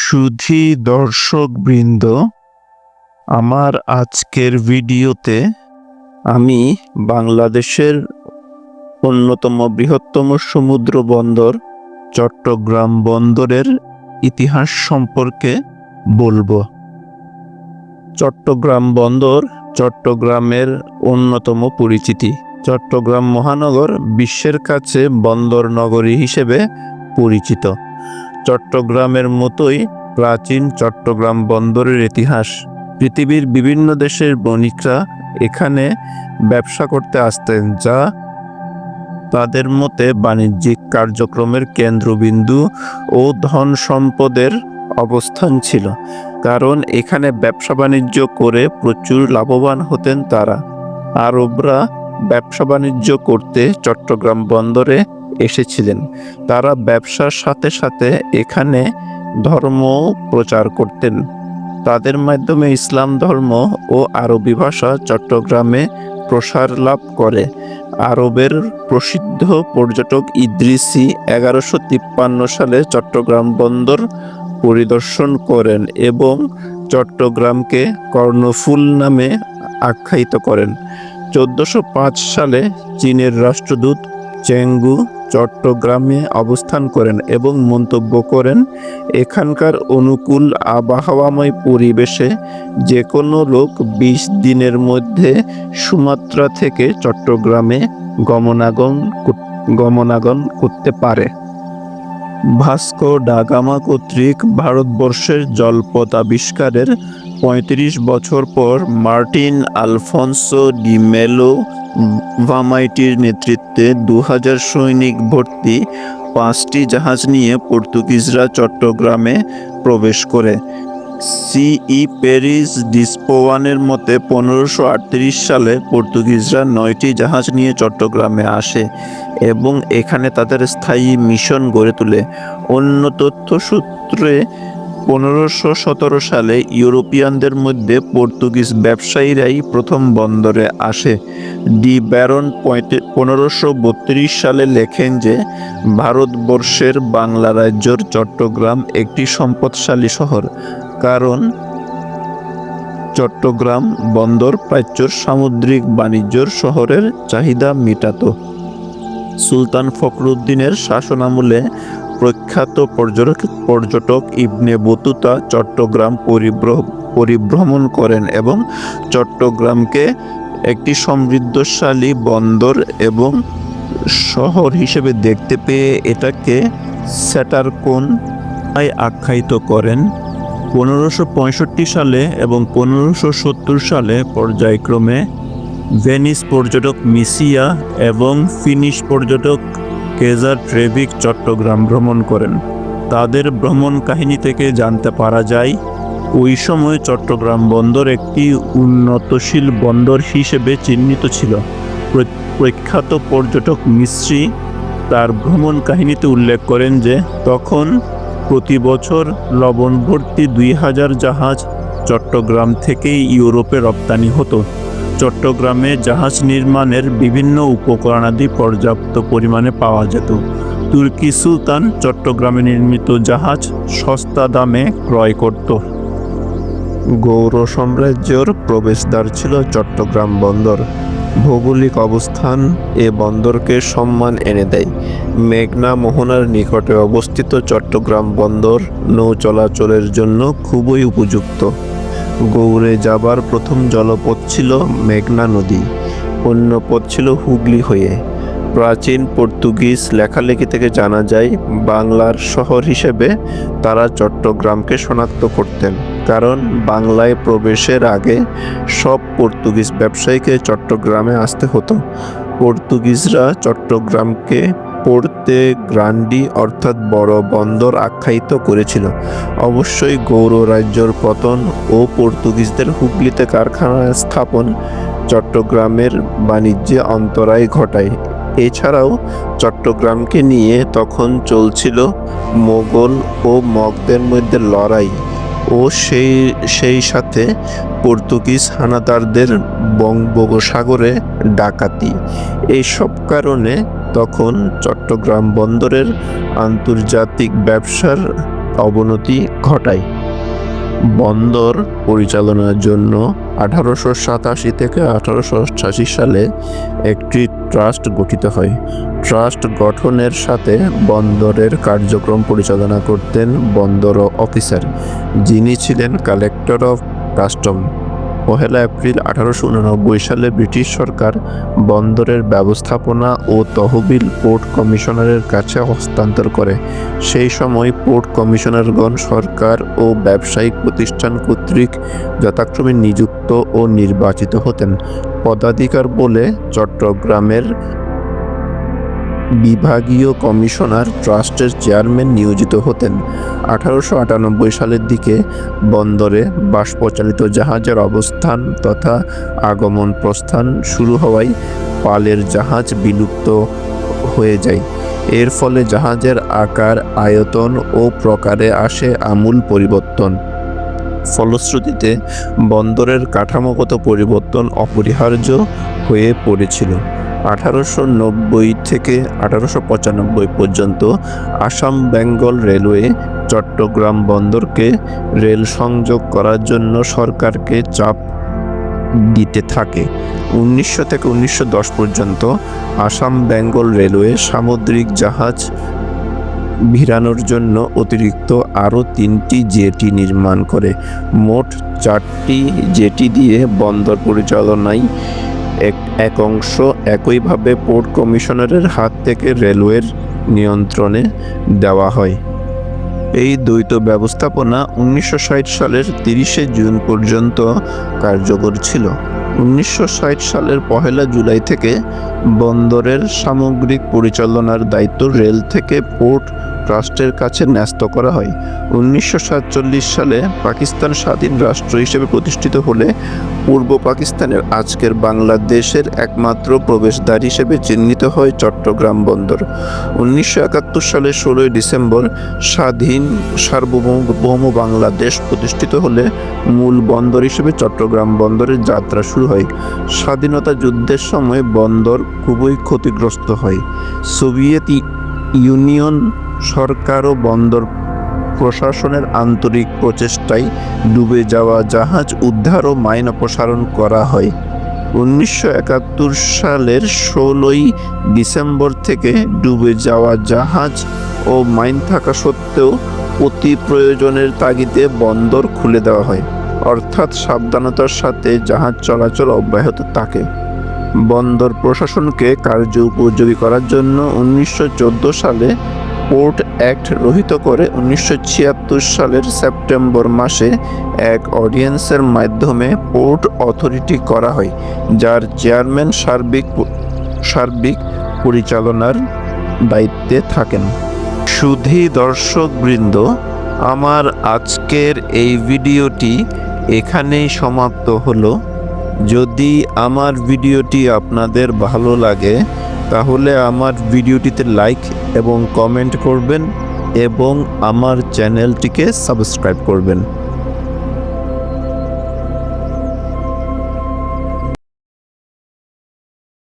সুধী দর্শকবৃন্দ, আমার আজকের ভিডিওতে আমি বাংলাদেশের অন্যতম বৃহত্তম সমুদ্র বন্দর চট্টগ্রাম বন্দরের ইতিহাস সম্পর্কে বলবো। চট্টগ্রাম বন্দর চট্টগ্রামের অন্যতম পরিচিতি। চট্টগ্রাম মহানগর বিশ্বের কাছে বন্দর নগরী হিসেবে পরিচিত। চট্টগ্রামের মতোই প্রাচীন চট্টগ্রাম বন্দরের ইতিহাস। পৃথিবীর বিভিন্ন দেশের বণিকরা এখানে ব্যবসা করতে আসতেন, যা তাদের মতে বাণিজ্যিক কার্যক্রমের কেন্দ্রবিন্দু ও ধন সম্পদের অবস্থান ছিল, কারণ এখানে ব্যবসা বাণিজ্য করে প্রচুর লাভবান হতেন তারা। আরবরা ব্যবসা বাণিজ্য করতে চট্টগ্রাম বন্দরে এসেছিলেন। তারা ব্যবসার সাথে সাথে এখানে ধর্ম প্রচার করতেন। তাদের মাধ্যমে ইসলাম ধর্ম ও আরবি ভাষা চট্টগ্রামে প্রসার লাভ করে। আরবের প্রসিদ্ধ পর্যটক ইদ্রিসি 1153 সালে চট্টগ্রাম বন্দর পরিদর্শন করেন এবং চট্টগ্রামকে কর্ণফুল নামে আখ্যায়িত করেন। 1405 সালে চীনের রাষ্ট্রদূত চেঙ্গু চট্টগ্রামে অবস্থান করেন এবং মন্তব্য করেন, এখানকার অনুকূল আবহাওয়াময় পরিবেশে যে কোনো লোক 20 দিনের মধ্যে সুমাত্রা থেকে চট্টগ্রামে গমনাগমন করতে পারে। ভাস্কো ডা গামা কর্তৃক ভারতবর্ষের জলপথ আবিষ্কারের 35 বছর পর মার্টিন আলফোন্সো ডি মেলো ভামাইটির নেতৃত্বে 2000 সৈনিক ভর্তি 5টি জাহাজ নিয়ে পর্তুগিজরা চট্টগ্রামে প্রবেশ করে। সিই পেরিস ডিসপোয়ানের মতে 1538 সালে পর্তুগিজরা 9টি জাহাজ নিয়ে চট্টগ্রামে আসে এবং এখানে তাদের স্থায়ী মিশন গড়ে তোলে। অন্য তথ্যসূত্রে 1517 সালে ইউরোপিয়ানদের মধ্যে পর্তুগিজ ব্যবসায়ীরাই প্রথম বন্দরে আসে। ডি ব্যারন 1532 সালে লেখেন যে ভারতবর্ষের বাংলা রাজ্যের চট্টগ্রাম একটি সম্পদশালী শহর, কারণ চট্টগ্রাম বন্দর প্রাচ্যর সামুদ্রিক বাণিজ্যর শহরের চাহিদা মেটাত। সুলতান ফখরুদ্দিনের শাসনামলে প্রখ্যাত পর্যটক ইবনে বতুতা চট্টগ্রাম পরিভ্রমণ করেন এবং চট্টগ্রামকে একটি সমৃদ্ধশালী বন্দর এবং শহর হিসেবে দেখতে পেয়ে এটাকে স্যাটারকোন আখ্যায়িত করেন। 1565 সালে এবং 1570 সালে পর্যায়ক্রমে ভেনিস পর্যটক মিসিয়া এবং ফিনিশ পর্যটক কেজার ট্রেভিক চট্টগ্রাম ভ্রমণ করেন। তাদের ভ্রমণ কাহিনী থেকে জানতে পারা যায়, ওই সময় চট্টগ্রাম বন্দর একটি উন্নতশীল বন্দর হিসেবে চিহ্নিত ছিল। প্রখ্যাত পর্যটক মিস্ত্রি তার ভ্রমণ কাহিনীতে উল্লেখ করেন যে তখন প্রতি বছর লবণ ভর্তি 2000 জাহাজ চট্টগ্রাম থেকেই ইউরোপে রপ্তানি হতো। চট্টগ্রামে জাহাজ নির্মাণের বিভিন্ন উপকরণাদি পর্যাপ্ত পরিমাণে পাওয়া যেত। তুর্কি সুলতান চট্টগ্রামে নির্মিত জাহাজ সস্তা দামে ক্রয় করত। গৌড় সাম্রাজ্যের প্রবেশদ্বার ছিল চট্টগ্রাম বন্দর। ভৌগোলিক অবস্থান এ বন্দরকে সম্মান এনে দেয়। মেঘনা মোহনার নিকটে অবস্থিত চট্টগ্রাম বন্দর নৌ চলাচলের জন্য খুবই উপযুক্ত। গৌড়ে যাবার প্রথম জলপথ ছিল মেঘনা নদী, অন্য পথ ছিল হুগলি হয়ে। প্রাচীন পর্তুগিজ লেখালেখি থেকে জানা যায়, বাংলার শহর হিসেবে তারা চট্টগ্রামকে শনাক্ত করতেন, কারণ বাংলায় প্রবেশের আগে সব পর্তুগিজ ব্যবসায়ীকে চট্টগ্রামে আসতে হতো। পর্তুগিজরা চট্টগ্রামকে পোর্তে গ্রান্ডি অর্থাৎ বড় বন্দর আখ্যায়িত করেছিল। অবশ্যই গৌড় রাজ্যের পতন ও পর্তুগিজদের হুগলিতে কারখানা স্থাপন চট্টগ্রামের বাণিজ্যে অন্তরায় ঘটায়। এছাড়াও চট্টগ্রামকে নিয়ে তখন চলছিল মোগল ও মগদের মধ্যে লড়াই ও সেই সাথে পর্তুগিজ হানাদারদের বঙ্গোপসাগরে ডাকাতি। এইসব কারণে তখন চট্টগ্রাম বন্দরের আন্তর্জাতিক ব্যবসার অবনতি ঘটায়। বন্দর পরিচালনার জন্য 1887 থেকে 1888 সালে একটি ট্রাস্ট গঠিত হয়। ট্রাস্ট গঠনের সাথে বন্দরের কার্যক্রম পরিচালনা করতেন বন্দর অফিসার, যিনি ছিলেন কালেক্টর অফ কাস্টম। 1 এপ্রিল 1889 সালে ব্রিটিশ সরকার বন্দরের ব্যবস্থাপনা ও তহবিল পোর্ট কমিশনারের কাছে হস্তান্তর করে। সেই সময় পোর্ট কমিশনারগণ সরকার ও ব্যবসায়িক প্রতিষ্ঠান কর্তৃক যথাক্রমে নিযুক্ত ও নির্বাচিত হতেন। পদাধিকার বলে চট্টগ্রামের বিভাগীয় কমিশনার ট্রাস্টের চেয়ারম্যান নিয়োজিত হতেন। 1898 সালের দিকে বন্দরে বাষ্পচালিত জাহাজের অবস্থান তথা আগমন প্রস্থান শুরু হওয়ায় পালের জাহাজ বিলুপ্ত হয়ে যায়। এর ফলে জাহাজের আকার, আয়তন ও প্রকারে আসে আমূল পরিবর্তন। ফলশ্রুতিতে বন্দরের কাঠামোগত পরিবর্তন অপরিহার্য হয়ে পড়েছিল। 1890 থেকে 1895 পর্যন্ত আসাম বেঙ্গল রেলওয়ে চট্টগ্রাম বন্দরকে রেল সংযোগ করার জন্য সরকারকে চাপ দিতে থাকে। 1900 থেকে 1910 পর্যন্ত আসাম বেঙ্গল রেলওয়ে সামুদ্রিক জাহাজ ভিড়ানোর জন্য অতিরিক্ত আরও 3টি জেটি নির্মাণ করে। মোট 4টি জেটি দিয়ে বন্দর পরিচালনায় এক অংশ একইভাবে পোর্ট কমিশনারের হাত থেকে রেলওয়ের নিয়ন্ত্রণে দেওয়া হয়। এই দ্বৈত ব্যবস্থাপনা 1960 সালের 30 জুন পর্যন্ত কার্যকর ছিল। 1960 সালের 1 জুলাই থেকে বন্দরের সামগ্রিক পরিচালনার দায়িত্ব রেল থেকে পোর্ট ট্রাস্টের কাছে ন্যস্ত করা হয়। 1947 সালে পাকিস্তান স্বাধীন রাষ্ট্র হিসেবে প্রতিষ্ঠিত হলে পূর্ব পাকিস্তানের আজকের বাংলাদেশের একমাত্র প্রবেশদ্বার হিসেবে চিহ্নিত হয় চট্টগ্রাম বন্দর। 1971 সালের 16 ডিসেম্বর স্বাধীন সার্বভৌম বাংলাদেশ প্রতিষ্ঠিত হলে মূল বন্দর হিসেবে চট্টগ্রাম বন্দরের যাত্রা শুরু হয়। স্বাধীনতা যুদ্ধের সময় বন্দর খুবই ক্ষতিগ্রস্ত হয়। সোভিয়েত ইউনিয়ন সরকার ও বন্দর প্রশাসনের আন্তরিক প্রচেষ্টায় ডুবে যাওয়া জাহাজ উদ্ধার ও মাইন অপসারণ করা হয়। 1971 সালের 16 ডিসেম্বর থেকে ডুবে যাওয়া জাহাজ ও মাইন থাকা সত্ত্বেও অতি প্রয়োজনের তাগিদে বন্দর খুলে দেওয়া হয়, অর্থাৎ সাবধানতার সাথে জাহাজ চলাচল অব্যাহত থাকে। বন্দর প্রশাসনকে কার্য উপযোগী করার জন্য 1914 সালে পোর্ট অ্যাক্ট রহিত করে 1976 সালের সেপ্টেম্বর মাসে এক অর্ডিন্যান্সের মাধ্যমে পোর্ট অথরিটি করা হয়, যার চেয়ারম্যান সার্বিক পরিচালনার দায়িত্বে থাকেন। সুধী দর্শকবৃন্দ, আমার আজকের এই ভিডিওটি এখানেই সমাপ্ত হলো। যদি আমার ভিডিওটি আপনাদের ভালো লাগে তাহলে আমার ভিডিওটিতে লাইক এবং কমেন্ট করবেন এবং আমার চ্যানেলটিকে সাবস্ক্রাইব করবেন।